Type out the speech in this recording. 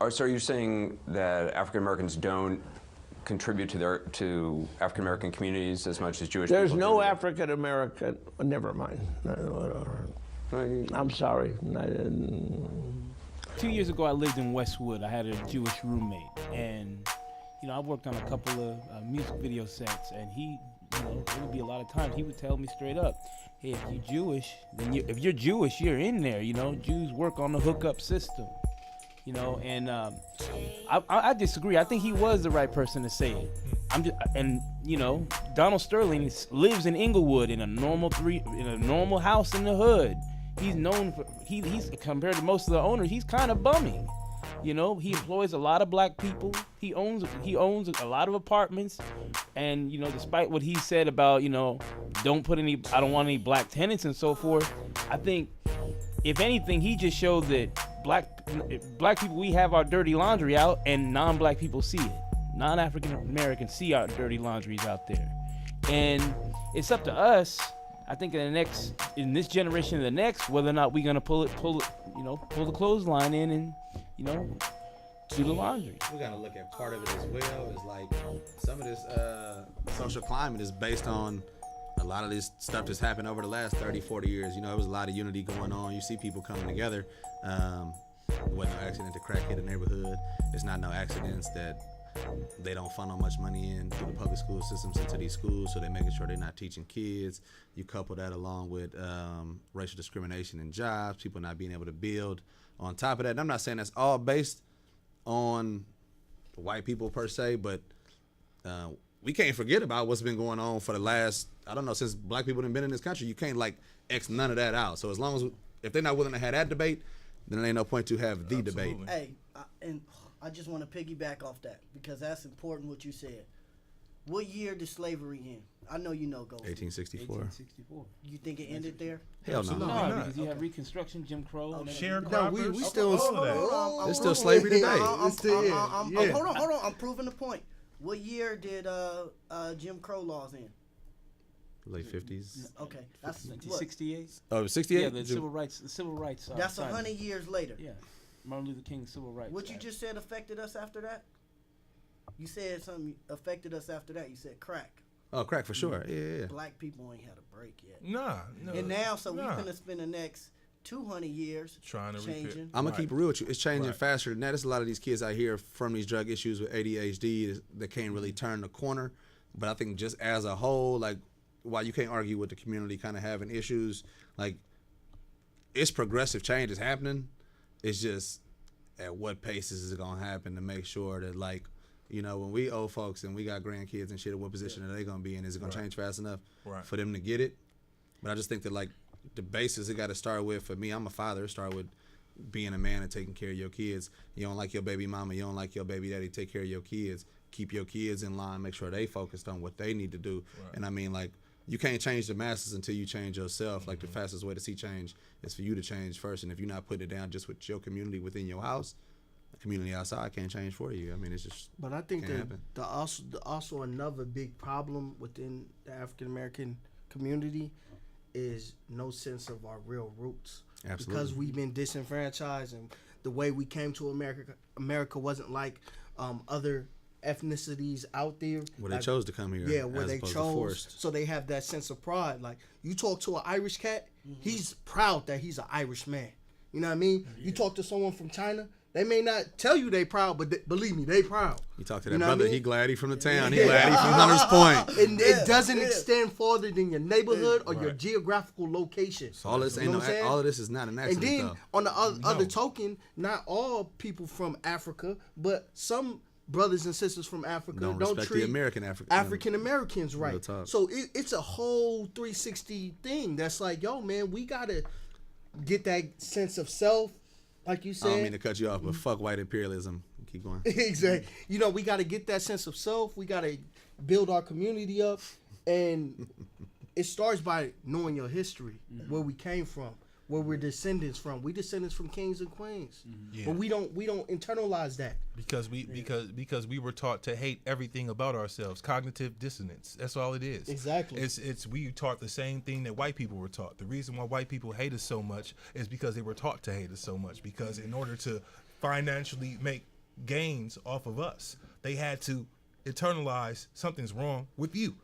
So are you saying that African Americans don't contribute to African American communities as much as Jewish There's people no do? African American. Never mind. I'm sorry. 2 years ago, I lived in Westwood. I had a Jewish roommate, and I worked on a couple of music video sets, and he, it would be a lot of times he would tell me straight up, "Hey, if you're Jewish, then if you're Jewish, you're in there. Jews work on the hookup system." And I disagree. I think he was the right person to say it. Donald Sterling lives in Inglewood in a normal house in the hood. He's known for he's compared to most of the owners, he's kind of bumming. He employs a lot of black people. He owns a lot of apartments, and despite what he said about I don't want any black tenants and so forth. I think if anything, he just showed that black people, we have our dirty laundry out, and non-black people see it. Non-African Americans see our dirty laundries out there, and it's up to us. I think in this generation and the next, whether or not we're gonna pull the clothesline in and do the laundry. We gotta look at part of it as well. Is like some of this social climate is based on a lot of this stuff that's happened over the last 30, 40 years. There was a lot of unity going on. You see people coming together. It wasn't no accident to crack hit a neighborhood. It's not no accidents that they don't funnel much money in through the public school systems into these schools, so they're making sure they're not teaching kids. You couple that along with racial discrimination in jobs, people not being able to build. On top of that, and I'm not saying that's all based on white people per se, but we can't forget about what's been going on for the last, I don't know, since black people have been in this country. You can't X none of that out. So as long as, if they're not willing to have that debate, then there ain't no point to have the debate. Hey, and I just want to piggyback off that because that's important what you said. What year did slavery end? I know you know, Gold. 1864. 1864. You think it ended there? Hell no. No, because you have Reconstruction, Jim Crow. Okay. Sharecroppers. We still. It's still slavery today. Hold on. I'm proving the point. What year did Jim Crow laws end? Late 50s. Okay, that's 1968. Oh, 68. Yeah, the civil rights. That's 100 years later. Yeah, Martin Luther King's civil rights. What you just said affected us after that? You said something affected us after that. You said crack. Oh, crack for sure. Yeah. Black people ain't had a break yet. No. And now, we finna spend the next 200 years trying to changing. I'm gonna keep it real with you. It's changing faster than that. There's a lot of these kids out here from these drug issues with ADHD that can't really turn the corner. But I think just as a whole, while you can't argue with the community kind of having issues, it's progressive change is happening. It's just at what paces is it gonna happen to make sure that when we old folks and we got grandkids and shit, what position are they gonna be in? Is it gonna change fast enough for them to get it? But I just think that the basis it got to start with. For me, I'm a father. Start with being a man and taking care of your kids. You don't like your baby mama, you don't like your baby daddy. Take care of your kids. Keep your kids in line. Make sure they focused on what they need to do. Right. And I mean, you can't change the masses until you change yourself. The fastest way to see change is for you to change first. And if you're not putting it down just with your community within your house, the community outside can't change for you. I mean, it's just. But I think that also another big problem within the African American community is no sense of our real roots. Absolutely. Because we've been disenfranchised, and the way we came to America wasn't like other ethnicities out there. Well, they chose to come here. Yeah, where they chose. So they have that sense of pride. You talk to an Irish cat, he's proud that he's an Irish man. You know what I mean? Yeah. You talk to someone from China, they may not tell you they proud, but believe me, they proud. You talk to that brother, he glad he from the town. He glad he from Hunter's Point. And it doesn't extend farther than your neighborhood or your geographical location. So all this all of this is not an accident. And then on the other token, not all people from Africa, but some brothers and sisters from Africa don't treat the African Americans right. So it's a whole 360 thing. That's yo, man, we gotta get that sense of self. Like you said, I don't mean to cut you off, but fuck white imperialism. Keep going. Exactly. We got to get that sense of self. We got to build our community up, and it starts by knowing your history, where we came from, where we're descendants from. We descendants from kings and queens, but we don't internalize that because we were taught to hate everything about ourselves. Cognitive dissonance. That's all it is. Exactly. It's we taught the same thing that white people were taught. The reason why white people hate us so much is because they were taught to hate us so much. Because in order to financially make gains off of us. They had to internalize something's wrong with you.